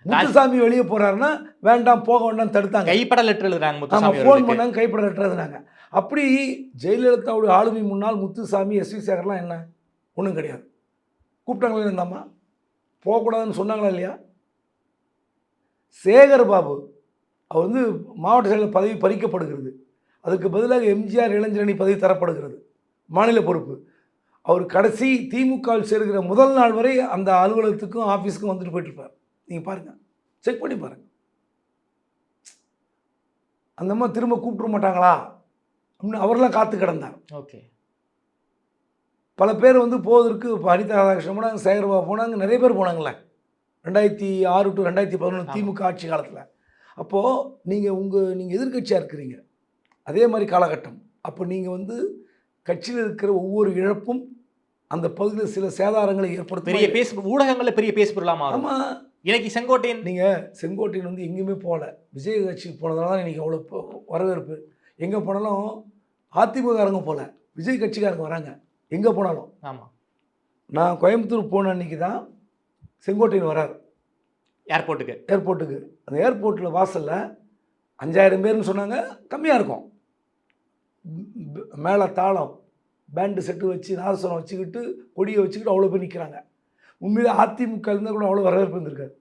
முத்துசாமி வெளியே போறாருன்னா வேண்டாம், போக வேண்டாம் தடுத்தாங்க. கைப்பட லெட்டர் எழுதுறாங்க முத்துசாமி. ஃபோன் பண்ணாங்க, கைப்பட லெட்டர் எழுதுனாங்க. அப்படி ஜெயலலிதாவுடைய ஆளுமை முன்னால் முத்துசாமி, எஸ்வி சேகர்லாம் என்ன ஒன்றும் கிடையாது. கூப்பிட்டாங்களே இந்த அம்மா, போகக்கூடாதுன்னு சொன்னாங்களா இல்லையா? சேகர் பாபு அவர் வந்து மாவட்ட செயலர் பதவி பறிக்கப்படுகிறது, அதுக்கு பதிலாக எம்ஜிஆர் இளைஞரணி பதவி தரப்படுகிறது, மாநில பொறுப்பு. அவர் கடைசி திமுகவில் சேர்கிற முதல் நாள் வரை அந்த அலுவலகத்துக்கும் ஆஃபீஸுக்கும் வந்துட்டு போயிட்டுருப்பார். நீங்கள் பாருங்கள், செக் பண்ணி பாருங்கள். அந்த அம்மா திரும்ப கூப்பிட மாட்டாங்களா அப்படின்னு அவரெல்லாம் காத்து கிடந்தார். ஓகே. பல பேர் வந்து போவதற்கு இப்போ அனிதா ராதாகிருஷ்ணன் போனாங்க, சேகர்பாபு போனாங்க, நிறைய பேர் போனாங்களே 2006 to 2011 திமுக ஆட்சி காலத்தில். அப்போது நீங்கள் எதிர்கட்சியாக இருக்கிறீங்க, அதே மாதிரி காலகட்டம். அப்போ நீங்கள் வந்து கட்சியில் இருக்கிற ஒவ்வொரு இழப்பும் அந்த பகுதியில் சில சேதாரங்களை ஏற்படுத்தும். பெரிய பேசு ஊடகங்களில் பெரிய பேசு பொருளாமா? ஆமாம். இன்னைக்கு செங்கோட்டையன், நீங்கள் செங்கோட்டையன் வந்து எங்கேயுமே போகல, விஜய் கட்சிக்கு போனதுனால தான் இன்றைக்கி அவ்வளோ வரவேற்பு. எங்கே போனாலும் அதிமுககாரங்க போகல, விஜய் கட்சிக்காரங்க வராங்க எங்கே போனாலும். ஆமாம். நான் கோயம்புத்தூர் போன அன்றைக்கி தான் செங்கோட்டையன் வரார் ஏர்போர்ட்டுக்கு. அந்த ஏர்போர்ட்டில் வாசலில் 5000 பேர்னு சொன்னாங்க, கம்மியாக இருக்கும். மேலே தாளம், பேண்டு செட்டு வச்சு, நாதஸ்வரம் வச்சுக்கிட்டு, கொடியை வச்சுக்கிட்டு அவ்வளோ பேர் நிற்கிறாங்க. உண்மையிலே அதிமுக இருந்தால் கூட அவ்வளோ வரவேற்பு இருந்திருக்காரு.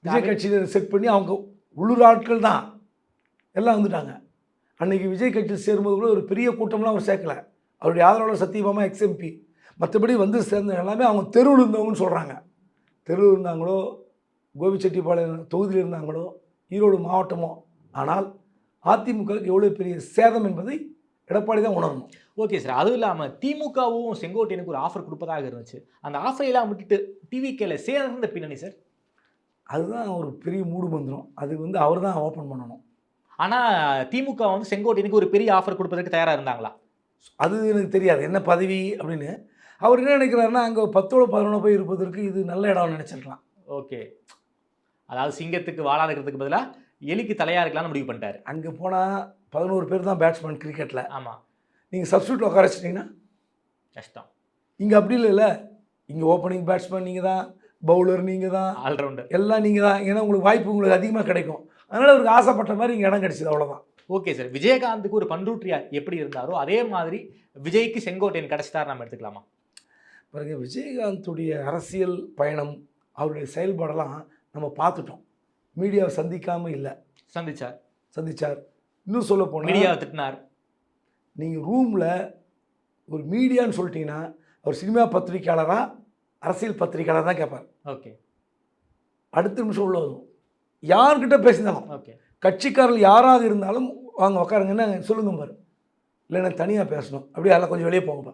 விஜய் கட்சியில் செட் பண்ணி அவங்க உள்ளூர் ஆட்கள் தான் எல்லாம் வந்துட்டாங்க. அன்றைக்கி விஜய் கட்சியில் சேரும்போது கூட ஒரு பெரிய கூட்டம்லாம் அவர் சேர்க்கலை. அவருடைய ஆதரவாளர் சத்தியபாமா எக்ஸ்எம்பி, மற்றபடி வந்து சேர்ந்த எல்லாமே அவங்க தெருவில் இருந்தவங்கன்னு சொல்கிறாங்க. தெருவில் இருந்தாங்களோ, கோபிச்செட்டிப்பாளையம் தொகுதியில் இருந்தாங்களோ, ஈரோடு மாவட்டமோ, ஆனால் அதிமுகவுக்கு எவ்வளோ பெரிய சேதம் என்பதை எடப்பாடி தான் உணரணும். Okay sir. அதுவும் இல்லாமல் திமுகவும் செங்கோட்டையனுக்கு ஒரு ஆஃபர் கொடுப்பதாக இருந்துச்சு. அந்த ஆஃபரையெல்லாம் விட்டுட்டு டிவிகேல சேர்ந்த பின்னணி சார், அதுதான் ஒரு பெரிய மூடு மந்திரம். அது வந்து அவர் தான் ஓப்பன் பண்ணணும். ஆனால் திமுக வந்து செங்கோட்டையனுக்கு ஒரு பெரிய ஆஃபர் கொடுப்பதற்கு தயாராக இருந்தாங்களா? அது எனக்கு தெரியாது என்ன பதவி அப்படின்னு. அவர் என்ன நினைக்கிறாருன்னா, அங்கே 10ஓட 11 போய் இருப்பதற்கு இது நல்ல இடம்னு நினச்சிருக்கலாம். ஓகே. அதாவது சிங்கத்துக்கு வாழா இருக்கிறதுக்கு பதிலாக எலிக்கு தலையாக இருக்கலாம்னு முடிவு பண்ணிட்டாரு. அங்கே போனால் 11 பேர் தான் பேட்ஸ்மேன் கிரிக்கெட்டில். ஆமாம். நீங்கள் சப்ஸ்டியூட் உட்கார வச்சிட்டிங்கன்னா கஷ்டம். இங்கே அப்படி இல்லைல்ல, இங்கே ஓப்பனிங் பேட்ஸ்மேன் நீங்கள் தான், பவுலர் நீங்கள் தான், ஆல்ரவுண்டர் எல்லாம் நீங்கள் தான். ஏன்னா உங்களுக்கு வாய்ப்பு உங்களுக்கு அதிகமாக கிடைக்கும். அதனால் அவருக்கு ஆசைப்பட்ட மாதிரி இங்கே இடம் கிடைச்சிது, அவ்வளோதான். Okay sir. விஜயகாந்துக்கு ஒரு பண்ருட்டியா எப்படி இருந்தாரோ அதே மாதிரி விஜய்க்கு செங்கோட்டையன் கிடைச்சிட்டார் நம்ம எடுத்துக்கலாமா? பாருங்க, விஜயகாந்துடைய அரசியல் பயணம், அவருடைய செயல்பாடெல்லாம் நம்ம பார்த்துட்டோம். மீடியாவை சந்திக்காமல் இல்லை, சந்திச்சார். இன்னும் சொல்ல போனால் மீடியாவை திட்டினார். நீங்கள் ரூமில் ஒரு மீடியான்னு சொல்லிட்டீங்கன்னா அவர் சினிமா பத்திரிக்கையாளராக, அரசியல் பத்திரிக்கையாளர் தான் கேட்பார். ஓகே. அடுத்த நிமிஷம் உள்ள வரும், யார்கிட்ட பேசினாலும். ஓகே. கட்சிக்காரர்கள் யாராக இருந்தாலும் வாங்க உட்காருங்கன்னா சொல்லுங்க பாரு, இல்லைன்னா தனியாக பேசணும், அப்படியே அதெல்லாம் கொஞ்சம் வெளியே போங்கப்பா,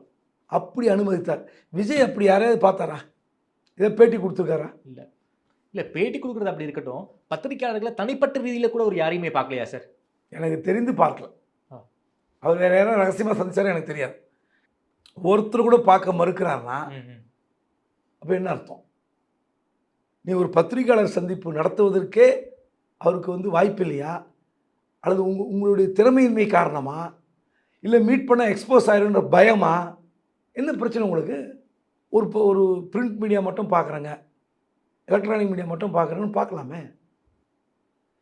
அப்படி அனுமதித்தார். விஜய் அப்படி யாரையாவது பார்த்தாரா? இதை பேட்டி கொடுத்துருக்காரா? இல்லை பேட்டி கொடுக்குறது அப்படி இருக்கட்டும், பத்திரிக்கையாளர்களை தனிப்பட்ட ரீதியில் கூட ஒரு யாரையுமே பார்க்கலையா சார்? எனக்கு தெரிந்து பார்க்கல. அவர் வேறு யாரும் ரகசியமாக சந்திச்சாரு எனக்கு தெரியாது. ஒருத்தர் கூட பார்க்க மறுக்கிறாருன்னா அப்போ என்ன அர்த்தம்? நீ ஒரு பத்திரிகையாளர் சந்திப்பு நடத்துவதற்கே அவருக்கு வந்து வாய்ப்பு இல்லையா? அல்லது உங்களுடைய திறமையின்மை காரணமா? இல்லை மீட் பண்ண எக்ஸ்போஸ் ஆகிருன்ற பயமா? என்ன பிரச்சனை உங்களுக்கு? ஒரு பிரிண்ட் மீடியா மட்டும் பார்க்குறேங்க, எலக்ட்ரானிக் மீடியா மட்டும் பார்க்குறேன்னு பார்க்கலாமே.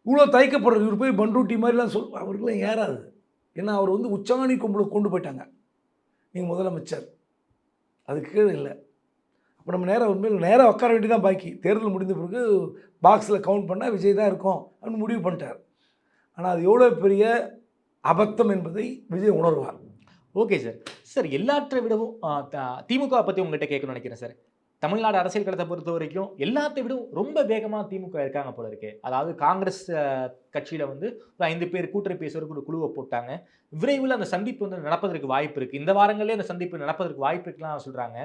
இவ்வளோ தயக்கப்படுறது இவர் போய் பண்ருட்டி மாதிரிலாம் அவருக்குலாம் ஏறாது. ஏன்னா அவர் வந்து உச்சாணி கொம்புல கொண்டு போயிட்டாங்க. நீங்கள் முதலமைச்சர், அதுக்கு கீழே இல்லை. அப்போ நம்ம நேராக உண்மையில் நேராக உட்கார வேண்டி தான் பாக்கி. தேர்தல் முடிந்த பிறகு பாக்ஸில் கவுண்ட் பண்ணால் விஜய் தான் இருக்கும் அப்படின்னு முடிவு பண்ணிட்டார். ஆனால் அது எவ்வளோ பெரிய அபத்தம் என்பதை விஜய் உணர்வார். Okay sir. சார் எல்லாற்றை விடவும் திமுக பற்றி உங்கள்கிட்ட கேட்கணும்னு நினைக்கிறேன் சார். தமிழ்நாடு அரசியல் களத்தை பொறுத்த வரைக்கும் எல்லாத்தை விடவும் ரொம்ப வேகமாக திமுக இருக்காங்க போல இருக்கு. அதாவது காங்கிரஸ் கட்சியில் வந்து ஒரு 5 பேர் கூட்டணி பேசுவதற்கு ஒரு குழுவை போட்டாங்க. விரைவில் அந்த சந்திப்பு வந்து நடப்பதற்கு வாய்ப்பு இருக்குது. இந்த வாரங்களே அந்த சந்திப்பு நடப்பதற்கு வாய்ப்பு இருக்குலாம் சொல்கிறாங்க.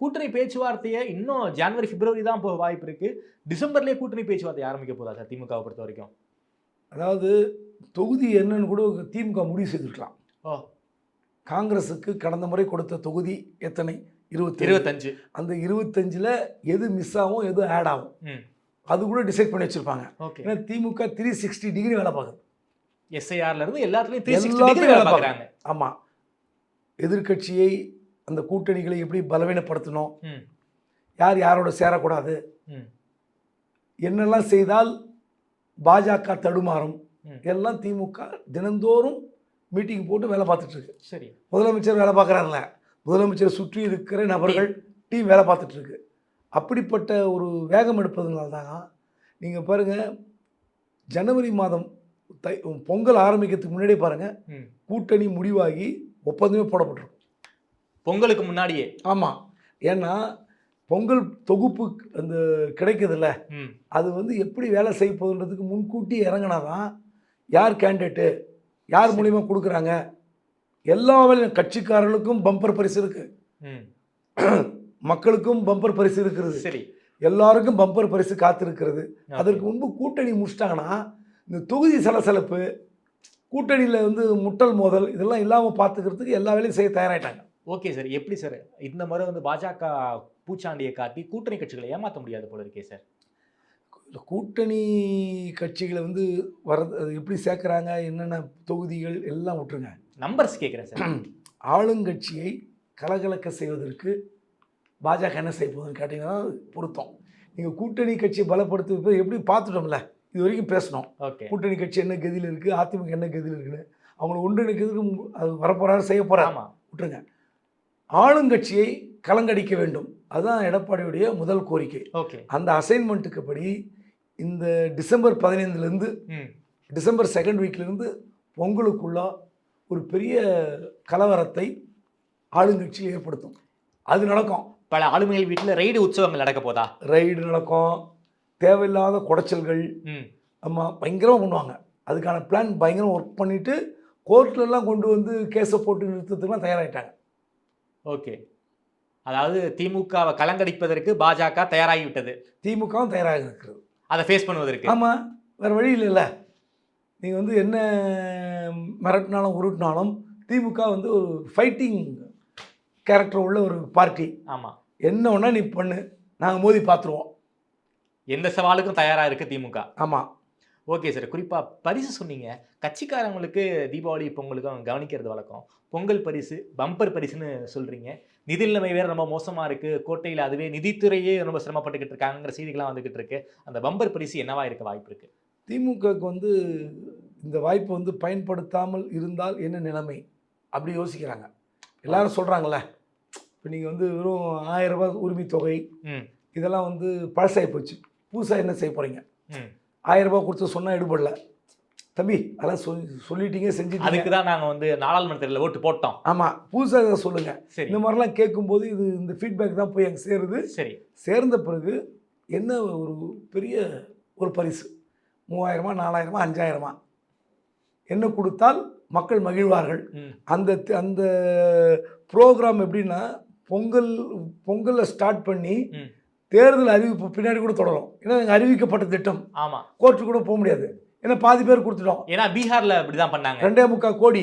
கூட்டணி பேச்சுவார்த்தையை இன்னும் ஜனவரி பிப்ரவரி தான் போக வாய்ப்பு இருக்குது. டிசம்பர்லேயே கூட்டணி பேச்சுவார்த்தை ஆரம்பிக்க போதா சார் திமுகவை பொறுத்த வரைக்கும்? அதாவது தொகுதி என்னன்னு கூட திமுக முடிவு செய்திருக்கலாம். காங்கிரஸுக்கு கடந்த முறை கொடுத்த தொகுதி எத்தனை? 25. அந்த 25ல் எது மிஸ் ஆகும், எது ஆட் ஆகும், அது கூட டிசைட் பண்ணி வச்சுருப்பாங்க. ஏன்னா திமுக 360 டிகிரி வேலை பார்க்குது. எஸ்ஐஆர்லேருந்து எல்லாத்துலேயும் 360 டிகிரி வேலை பார்க்குறாங்க. ஆமாம். எதிர்கட்சியை அந்த கூட்டணிகளை எப்படி பலவீனப்படுத்தணும், யார் யாரோட சேரக்கூடாது, என்னெல்லாம் செய்தால் பாஜக தடுமாறும், எல்லாம் திமுக தினந்தோறும் மீட்டிங் போட்டு வேலை பார்த்துட்ருக்கு. சரி, முதலமைச்சர் வேலை பார்க்குறாருல, முதலமைச்சரை சுற்றி இருக்கிற நபர்கள் டீம் வேலை பார்த்துட்ருக்கு. அப்படிப்பட்ட ஒரு வேகம் எடுப்பதுனால தான் நீங்கள் பாருங்கள், ஜனவரி மாதம் பொங்கல் ஆரம்பிக்கிறதுக்கு முன்னாடியே பாருங்கள் கூட்டணி முடிவாகி ஒப்பந்தமே போடப்பட்டிருக்கும். பொங்கலுக்கு முன்னாடியே. ஆமாம். ஏன்னா பொங்கல் தொகுப்பு அந்த கிடைக்குதுல்ல, அது வந்து எப்படி வேலை செய்ய போகுதுன்றதுக்கு முன்கூட்டி இறங்கினாதான் யார் கேண்டிடேட்டு, யார் மூலிமா கொடுக்குறாங்க, எல்லா வேலையும் கட்சிக்காரர்களுக்கும் பம்பர் பரிசு இருக்குது, மக்களுக்கும் பம்பர் பரிசு இருக்கிறது. சரி, எல்லாருக்கும் பம்பர் பரிசு காத்திருக்கிறது. அதற்கு முன்பு கூட்டணி முடிச்சிட்டாங்கன்னா இந்த தொகுதி சலசலப்பு, கூட்டணியில் வந்து முட்டல் மோதல் இதெல்லாம் இல்லாமல் பார்த்துக்கிறதுக்கு எல்லா வேலையும் செய்ய தயாராகிட்டாங்க. Okay sir. எப்படி சார் இந்த முறை வந்து பாஜக பூச்சாண்டியை காட்டி கூட்டணி கட்சிகளை ஏமாற்ற முடியாது போல இருக்கே சார்? கூட்டணி கட்சிகளை வந்து வரது அது எப்படி சேர்க்குறாங்க, என்னென்ன தொகுதிகள் எல்லாம் விட்டுருங்க, நம்பர்ஸ் கேட்குறேன் சார். ஆளுங்கட்சியை கலகலக்க செய்வதற்கு பாஜக என்ன செய்ய போகுதுன்னு கேட்டிங்கன்னா பொருத்தம். நீங்கள் கூட்டணி கட்சியை பலப்படுத்துவது எப்படி பார்த்துட்டோம்ல, இது வரைக்கும் பேசணும். ஓகே, கூட்டணி கட்சி என்ன கதியில் இருக்குது, அதிமுக என்ன கதியில் இருக்குன்னு, அவங்கள ஒன்றிணைக்கிறதுக்கு அது வரப்போறாரு, செய்ய போகிறார், விட்டுருங்க. ஆளுங்கட்சியை கலங்கடிக்க வேண்டும், அதுதான் எடப்பாடியுடைய முதல் கோரிக்கை. ஓகே, அந்த அசைன்மெண்ட்டுக்கு படி இந்த டிசம்பர் 15லேருந்து டிசம்பர் 2nd வீக்லேருந்து பொங்கலுக்குள்ள ஒரு பெரிய கலவரத்தை ஆளுங்கட்சியில் ஏற்படுத்தும். அது நடக்கும். பல ஆளுமைகள் வீட்டில் ரெய்டு உற்சவங்கள் நடக்க போதா? ரைடு நடக்கும், தேவையில்லாத குடைச்சல்கள், ஆமாம், பயங்கரமாக பண்ணுவாங்க. அதுக்கான பிளான் பயங்கரம் ஒர்க் பண்ணிவிட்டு கோர்ட்லலாம் கொண்டு வந்து கேஸை போட்டு நிறுத்தத்துக்குலாம் தயாராகிட்டாங்க. ஓகே, அதாவது திமுகவை கலங்கடிப்பதற்கு பாஜக தயாராகிவிட்டது, திமுகவும் தயாராக இருக்கிறது அதை ஃபேஸ் பண்ணுவதற்கு. ஆமாம், வேறு வழி இல்லைல்ல. நீங்கள் வந்து என்ன மிரட்டினாலும் உருட்டினாலும் திமுக வந்து ஒரு ஃபைட்டிங் கேரக்டர் உள்ள ஒரு பார்ட்டி. ஆமாம், என்ன ஒன்றா நீ பண்ணு, நாங்கள் மோதி பார்த்துருவோம், எந்த சவாலுக்கும் தயாராக இருக்குது திமுக. ஆமாம். Okay sir. குறிப்பாக பரிசு சொன்னீங்க, கட்சிக்காரங்களுக்கு தீபாவளி பொங்கலுக்கு அவங்க கவனிக்கிறது வழக்கம். பொங்கல் பரிசு பம்பர் பரிசுன்னு சொல்கிறீங்க. நிதி நிலைமை வேறு ரொம்ப மோசமாக இருக்குது, கோட்டையில் அதுவே நிதித்துறையே ரொம்ப சிரமப்பட்டுக்கிட்டு இருக்காங்கிற செய்திகள்லாம் வந்துக்கிட்டு இருக்கு. அந்த பம்பர் பரிசு என்னவா இருக்க வாய்ப்பு இருக்குது? திமுகவுக்கு வந்து இந்த வாய்ப்பை வந்து பயன்படுத்தாமல் இருந்தால் என்ன நிலைமை அப்படி யோசிக்கிறாங்க. எல்லாரும் சொல்கிறாங்களே, இப்போ நீங்கள் வந்து வெறும் 1000 ரூபாய் உரிமை தொகை இதெல்லாம் வந்து பழசாகி போச்சு, புதுசாக என்ன செய்ய போகிறீங்க, 1000 ரூபாய் கொடுத்து சொன்னால் எடுபடல தம்பி, அதெல்லாம் சொல்லிட்டீங்க, செஞ்சுட்டு, அதுக்கு தான் நாங்கள் வந்து நாடாளுமன்றத்தில் ஓட்டு போட்டோம். ஆமாம், புதுசாக சொல்லுங்கள். இந்த மாதிரிலாம் கேட்கும்போது இது இந்த ஃபீட்பேக் தான் போய் அங்கே சேருது. சரி, சேர்ந்த பிறகு என்ன ஒரு பெரிய ஒரு பரிசு, 3000, 4000, 5000 என்ன கொடுத்தால் மக்கள் மகிழ்வார்கள். அந்த அந்த ப்ரோக்ராம் எப்படின்னா பொங்கலில் ஸ்டார்ட் பண்ணி தேர்தல் அறிவிப்பு பின்னாடி கூட தொடரும். ஏன்னா அறிவிக்கப்பட்ட திட்டம். ஆமாம், கோர்ட்டு கூட போக முடியாது, ஏன்னா பாதி பேர் கொடுத்துட்டோம். ஏன்னா பீகாரில் இப்படி தான் பண்ணாங்க. 2.25 கோடி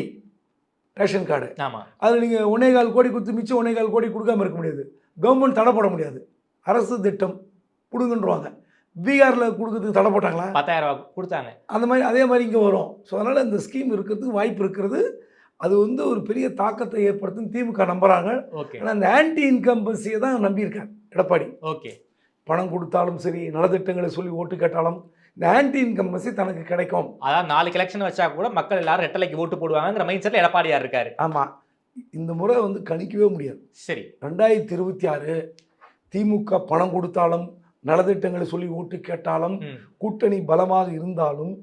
ரேஷன் கார்டு. ஆமாம். அதில் நீங்கள் 1.25 கோடி கொடுத்து மிச்சம் 1.25 கோடி கொடுக்காம இருக்க முடியாது. கவர்மெண்ட் தடை போட முடியாது. அரசு திட்டம் கொடுங்கன்றுவாங்க. பீகாரில் கொடுக்கறதுக்கு தடை போட்டாங்களா? 10,000 ரூபா கொடுத்தாங்க. அந்த மாதிரி அதே மாதிரி இங்கே வரும். ஸோ அதனால் இந்த ஸ்கீம் இருக்கிறதுக்கு வாய்ப்பு இருக்கிறது. அது வந்து ஒரு பெரிய தாக்கத்தை ஏற்படுத்தும் திமுக நம்புகிறாங்க. ஓகே. ஆனால் அந்த ஆன்டி இன்கம்பன்சியை தான் நம்பியிருக்காங்க எடப்பாடி. ஓகே. பணம் கொடுத்தாலும் சரி, நலத்திட்டங்களை சொல்லி ஓட்டு கேட்டாலும் இந்த ஆன்டி இன்கம்பன்சி தனக்கு கிடைக்கும். அதான் 4 எலெக்ஷன் வச்சா கூட மக்கள் எல்லாரும் ரெட்டலைக்கு ஓட்டு போடுவாங்கிற மைண்ட் செட்டில் எடப்பாடியார் இருக்காரு. ஆமாம், இந்த முறை வந்து கணிக்கவே முடியாது. சரி, 2026 திமுக பணம் கொடுத்தாலும் நலத்திட்டங்களை சொல்லி ஓட்டு கேட்டாலும் கூட்டணி பலமாக இருந்தாலும்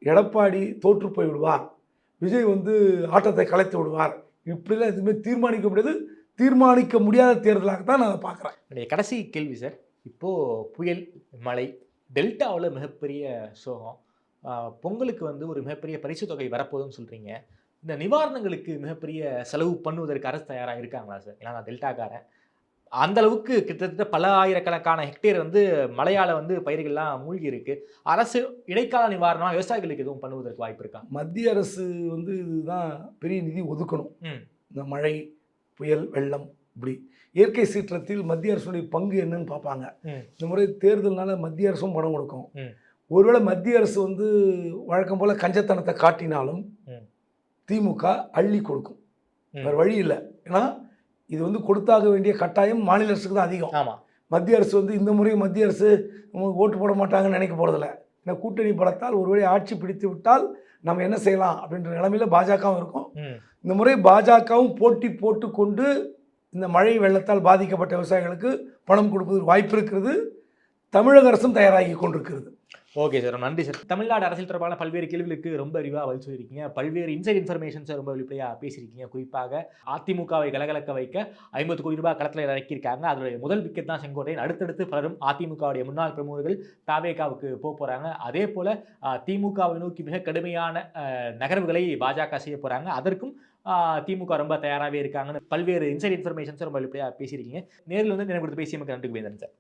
எடப்பாடி தோற்று போய் விடுவார். விஜய் வந்து ஆட்டத்தை கலைத்து விடுவார். இப்படிலாம் எதுவுமே தீர்மானிக்க முடியாது. தீர்மானிக்க முடியாத தேர்தலாகத்தான் நான் அதை பார்க்குறேன். என்னுடைய கடைசி கேள்வி சார், இப்போது புயல், மழை, டெல்டாவில் மிகப்பெரிய சோகம், பொங்கலுக்கு வந்து ஒரு மிகப்பெரிய பரிசு தொகை வரப்போகுதுன்னு சொல்கிறீங்க. இந்த நிவாரணங்களுக்கு மிகப்பெரிய செலவு பண்ணுவதற்கு அரசு தயாராக இருக்காங்களா சார்? ஏன்னா நான் டெல்டாக்காரன். அந்த அளவுக்கு கிட்டத்தட்ட பல ஆயிரக்கணக்கான ஹெக்டேர் வந்து மழையால் வந்து பயிர்கள்லாம் மூழ்கி இருக்கு. அரசு இடைக்கால நிவாரணம் விவசாயிகளுக்கு எதுவும் பண்ணுவதற்கு வாய்ப்பு இருக்கா? மத்திய அரசு வந்து இதுதான் பெரிய நிதி ஒதுக்கணும். இந்த மழை, புயல், வெள்ளம், இப்படி இயற்கை சீற்றத்தில் மத்திய அரசுடைய பங்கு என்னன்னு பார்ப்பாங்க. இந்த முறை தேர்தல்னால மத்திய அரசும் பணம் கொடுக்கும். ஒருவேளை மத்திய அரசு வந்து வழக்கம் போல் கஞ்சத்தனத்தை காட்டினாலும் திமுக அள்ளி கொடுக்கும். வேறு வழி இல்லை. ஏன்னா இது வந்து கொடுத்தாக வேண்டிய கட்டாயம் மாநில அரசுக்கு தான் அதிகம். ஆமாம். மத்திய அரசு வந்து இந்த முறை மத்திய அரசு ஓட்டு போட மாட்டாங்கன்னு நினைக்க போகிறதில்ல. ஏன்னா கூட்டணி பலத்தால் ஒருவேளை ஆட்சி பிடித்து விட்டால் நம்ம என்ன செய்யலாம் அப்படின்ற நிலைமையில் பாஜகவும் இருக்கும். இந்த முறை பாஜகவும் போட்டி போட்டுக்கொண்டு இந்த மழை வெள்ளத்தால் பாதிக்கப்பட்ட விவசாயிகளுக்கு பணம் கொடுப்பதற்கு வாய்ப்பு இருக்கிறது. தமிழக அரசும் தயாராகி கொண்டிருக்கிறது. ஓகே சார், நன்றி சார். தமிழ்நாடு அரசியல் தொடர்பான பல்வேறு கேள்விகளுக்கு ரொம்ப அறிவாக பதில் சொல்லியிருக்கீங்க. பல்வேறு இன்சைட் இன்ஃபர்மேஷன்ஸை ரொம்ப வெளிப்படையாக பேசியிருக்கீங்க. குறிப்பாக அதிமுகவை கலகலக்க வைக்க 50 கோடி ரூபாய் களத்தில் இறக்கியிருக்காங்க. அதனுடைய முதல் விக்கெட் தான் செங்கோட்டையன். அடுத்தடுத்து பலரும் அதிமுகவுடைய முன்னாள் பிரமுகர்கள் தாவேகாவுக்கு போகிறாங்க. அதே போல் திமுகவை நோக்கி மிக கடுமையான நகர்வுகளை பாஜக செய்ய போகிறாங்க. அதற்கும் திமுக ரொம்ப தயாராகவே இருக்காங்கன்னு பல்வேறு இன்சைட் இன்ஃபர்மேஷன்ஸை ரொம்ப வெளிப்படையாக பேசியிருக்கீங்க. நேரில் வந்து நினைவு கொடுத்து பேசியமைக்கு நன்றி வேந்தன் சார்.